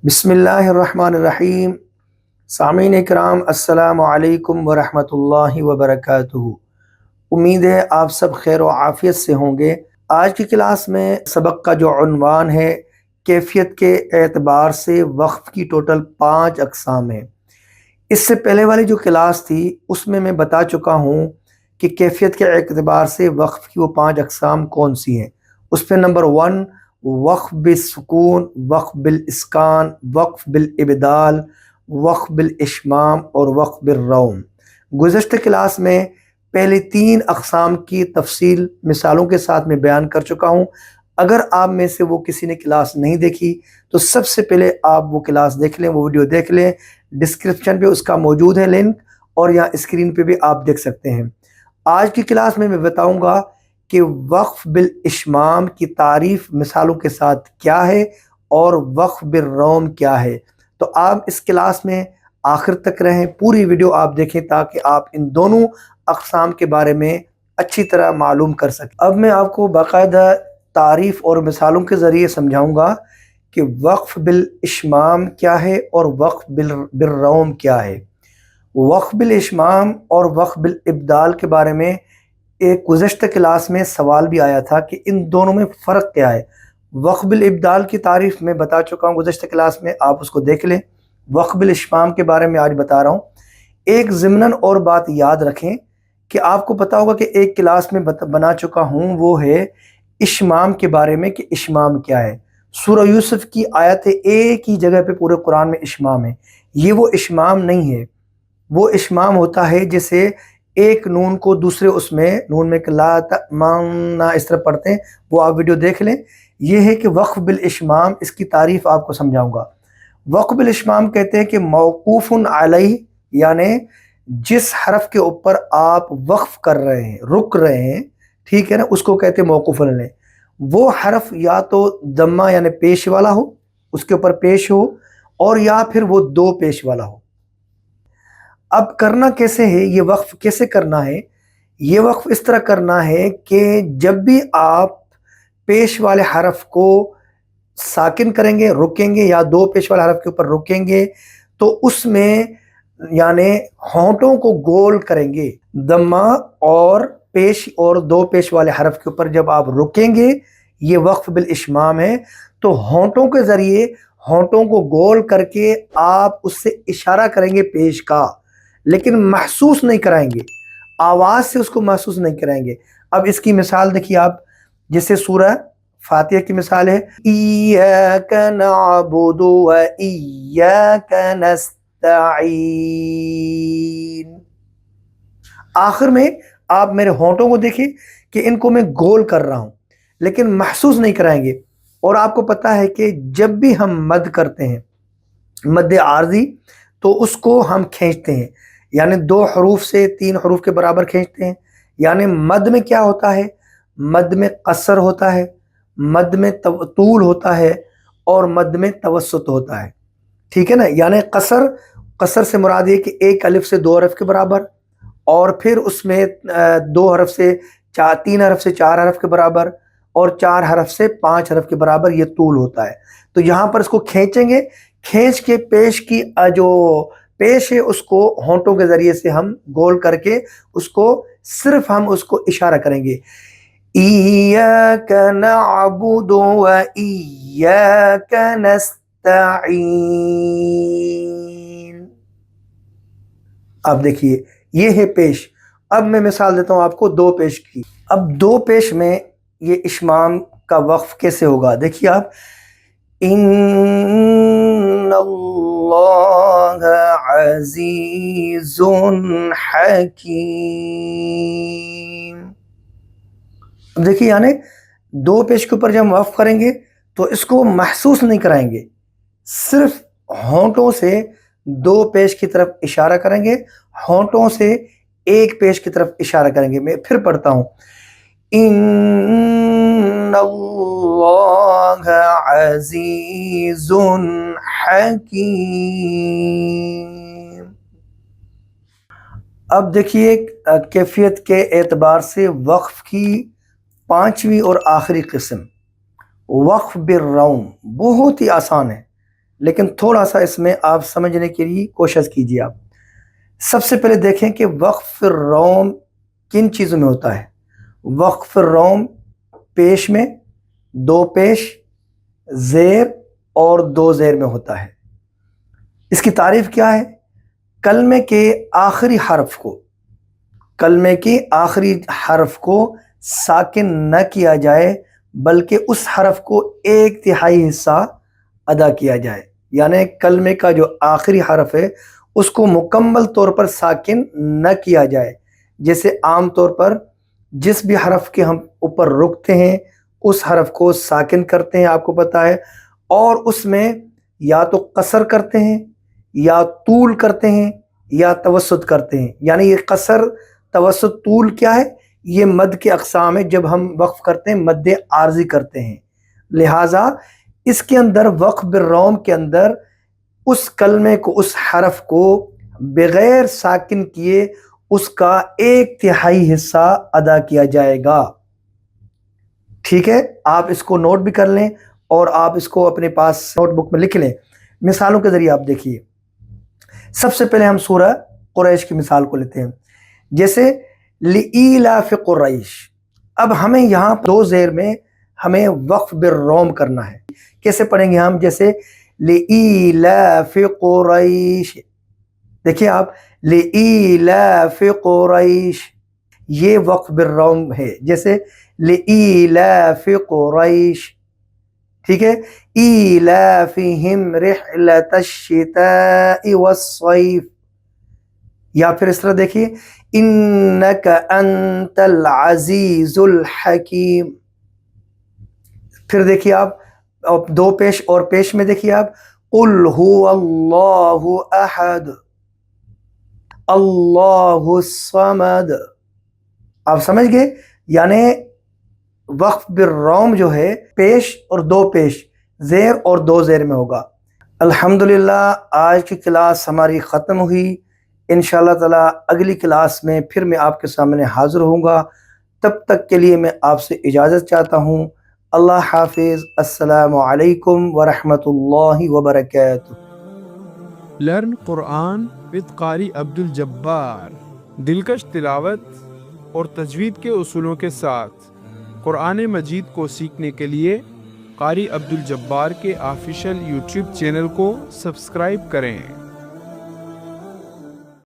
بسم اللہ الرحمن الرحیم۔ سامعین اکرام السلام علیکم ورحمۃ اللہ وبرکاتہ۔ امید ہے آپ سب خیر و عافیت سے ہوں گے۔ آج کی کلاس میں سبق کا جو عنوان ہے کیفیت کے اعتبار سے وقف کی ٹوٹل 5 اقسام ہیں۔ اس سے پہلے والی جو کلاس تھی اس میں بتا چکا ہوں کہ کیفیت کے اعتبار سے وقف کی وہ 5 اقسام کون سی ہیں۔ اس پہ نمبر 1 وقف بالسکون، وقف بالاسکان، وقف بالابدال، وقف بالاشمام اور وقف بالروم۔ گزشتہ کلاس میں پہلی 3 اقسام کی تفصیل مثالوں کے ساتھ میں بیان کر چکا ہوں۔ اگر آپ میں سے وہ کسی نے کلاس نہیں دیکھی تو سب سے پہلے آپ وہ کلاس دیکھ لیں، وہ ویڈیو دیکھ لیں۔ ڈسکرپشن پہ اس کا موجود ہے لنک، اور یہاں اسکرین پہ بھی آپ دیکھ سکتے ہیں۔ آج کی کلاس میں بتاؤں گا کہ وقف بالاشمام کی تعریف مثالوں کے ساتھ کیا ہے اور وقف بالروم کیا ہے۔ تو آپ اس کلاس میں آخر تک رہیں، پوری ویڈیو آپ دیکھیں تاکہ آپ ان دونوں اقسام کے بارے میں اچھی طرح معلوم کر سکیں۔ اب میں آپ کو باقاعدہ تعریف اور مثالوں کے ذریعے سمجھاؤں گا کہ وقف بالاشمام کیا ہے اور وقف بالروم کیا ہے۔ وقف بالاشمام اور وقف بالابدال کے بارے میں ایک گزشتہ کلاس میں سوال بھی آیا تھا کہ ان دونوں میں فرق کیا ہے۔ وقف بالابدال کی تعریف میں بتا چکا ہوں گزشتہ کلاس میں، آپ اس کو دیکھ لیں۔ وقف بالاشمام کے بارے میں آج بتا رہا ہوں۔ ایک ضمناً اور بات یاد رکھیں کہ آپ کو پتا ہوگا کہ ایک کلاس میں بنا چکا ہوں، وہ ہے اشمام کے بارے میں کہ اشمام کیا ہے۔ سورہ یوسف کی آیت ایک ہی جگہ پہ پورے قرآن میں اشمام ہے۔ یہ وہ اشمام نہیں ہے، وہ اشمام ہوتا ہے جیسے ایک نون کو دوسرے اس میں نون میں لا تأمنا اس طرح پڑھتے ہیں، وہ آپ ویڈیو دیکھ لیں۔ یہ ہے کہ وقف بالاشمام، اس کی تعریف آپ کو سمجھاؤں گا۔ وقف بالاشمام کہتے ہیں کہ موقوف علیہ، یعنی جس حرف کے اوپر آپ وقف کر رہے ہیں، رک رہے ہیں، ٹھیک ہے نا، اس کو کہتے ہیں موقوف علیہ۔ وہ حرف یا تو ضمہ یعنی پیش والا ہو، اس کے اوپر پیش ہو، اور یا پھر وہ 2 پیش والا ہو۔ اب کرنا کیسے ہے، یہ وقف کیسے کرنا ہے؟ یہ وقف اس طرح کرنا ہے کہ جب بھی آپ پیش والے حرف کو ساکن کریں گے، رکیں گے، یا 2 پیش والے حرف کے اوپر رکیں گے، تو اس میں یعنی ہونٹوں کو گول کریں گے۔ ضمہ اور پیش اور 2 پیش والے حرف کے اوپر جب آپ رکیں گے، یہ وقف بالاشمام ہے۔ تو ہونٹوں کے ذریعے ہونٹوں کو گول کر کے آپ اس سے اشارہ کریں گے پیش کا، لیکن محسوس نہیں کرائیں گے، آواز سے اس کو محسوس نہیں کرائیں گے۔ اب اس کی مثال دیکھیے آپ، جیسے سورہ فاتحہ کی مثال ہے ایاک نعبد و ایاک نستعین۔ آخر میں آپ میرے ہونٹوں کو دیکھیں کہ ان کو میں گول کر رہا ہوں، لیکن محسوس نہیں کرائیں گے۔ اور آپ کو پتا ہے کہ جب بھی ہم مد کرتے ہیں، مد عارضی، تو اس کو ہم کھینچتے ہیں، یعنی 2 حروف سے 3 حروف کے برابر کھینچتے ہیں۔ یعنی مد میں کیا ہوتا ہے؟ مد میں قصر ہوتا ہے، مد میں طول ہوتا ہے، اور مد میں توسط ہوتا ہے، ٹھیک ہے نا۔ یعنی قصر سے مراد یہ کہ 1 الف سے 2 حرف کے برابر، اور پھر اس میں 2 حرف سے 3 حرف سے 4 حرف کے برابر، اور 4 حرف سے 5 حرف کے برابر یہ طول ہوتا ہے۔ تو یہاں پر اس کو کھینچیں گے، کھینچ کے پیش کی جو پیش ہے اس کو ہونٹوں کے ذریعے سے ہم گول کر کے اس کو صرف ہم اس کو اشارہ کریں گے، ایاک نعبد و ایاک نستعین۔ اب دیکھیے یہ ہے پیش۔ اب میں مثال دیتا ہوں آپ کو 2 پیش کی۔ اب 2 پیش میں یہ اشمام کا وقف کیسے ہوگا، دیکھیے آپ، ان اللہ عزیز حکیم۔ دیکھیے یعنی 2 پیش کے اوپر جب ہم وقف کریں گے تو اس کو محسوس نہیں کرائیں گے، صرف ہونٹوں سے 2 پیش کی طرف اشارہ کریں گے، ہونٹوں سے 1 پیش کی طرف اشارہ کریں گے۔ میں پھر پڑھتا ہوں، ان اللہ عزیز حکیم۔ اب دیکھیے کیفیت کے اعتبار سے وقف کی 5ویں اور آخری قسم، وقف بالروم، بہت ہی آسان ہے۔ لیکن تھوڑا سا اس میں آپ سمجھنے کے لیے کوشش کیجیے. آپ سب سے پہلے دیکھیں کہ وقف روم کن چیزوں میں ہوتا ہے. وقف روم پیش میں، دو پیش، زیر اور دو زیر میں ہوتا ہے. اس کی تعریف کیا ہے؟ کلمے کے آخری حرف کو ساکن نہ کیا جائے بلکہ اس حرف کو 1/3 حصہ ادا کیا جائے. یعنی کلمے کا جو آخری حرف ہے اس کو مکمل طور پر ساکن نہ کیا جائے. جیسے عام طور پر جس بھی حرف کے ہم اوپر رکتے ہیں اس حرف کو ساکن کرتے ہیں، آپ کو پتہ ہے، اور اس میں یا تو قصر کرتے ہیں یا طول کرتے ہیں یا توسط کرتے ہیں. یعنی یہ قصر، توسط، طول کیا ہے؟ یہ مد کے اقسام ہے. جب ہم وقف کرتے ہیں مد عارضی کرتے ہیں. لہٰذا اس کے اندر وقف بالروم کے اندر اس کلمے کو، اس حرف کو بغیر ساکن کیے اس کا 1/3 حصہ ادا کیا جائے گا. ٹھیک ہے، آپ اس کو نوٹ بھی کر لیں اور آپ اس کو اپنے پاس نوٹ بک میں لکھ لیں. مثالوں کے ذریعے آپ دیکھیے. سب سے پہلے ہم سورہ قریش کی مثال کو لیتے ہیں. جیسے لإیلاف قریش. اب ہمیں یہاں دو زیر میں ہمیں وقف بالروم کرنا ہے. کیسے پڑھیں گے ہم؟ جیسے لإیلاف قریش. دیکھیں آپ، لإیلاف قریش یہ وقف بالروم ہے. جیسے لإیلاف قریش، ٹھیک ہے، ایلافہم رحلۃ الشتاء والصیف. یا پھر اس طرح دیکھیے انک انت العزیز الحکیم. پھر دیکھیے آپ دو پیش اور پیش میں دیکھیے آپ قل هو اللہ احد اللہ الصمد. آپ سمجھ گئے؟ یعنی وقف بالروم جو ہے پیش اور دو پیش، زیر اور دو زیر میں ہوگا. الحمدللہ آج کی کلاس ہماری ختم ہوئی. انشاءاللہ تعالی اگلی کلاس میں پھر میں آپ کے سامنے حاضر ہوں گا. تب تک کے لیے میں آپ سے اجازت چاہتا ہوں. اللہ حافظ. السلام علیکم ورحمۃ اللہ وبرکاتہ. لرن قرآن with قاری عبد الجبار. دلکش تلاوت اور تجوید کے اصولوں کے ساتھ قرآن مجید کو سیکھنے کے لیے قاری عبد الجبار کے آفیشیل یوٹیوب چینل کو سبسکرائب کریں.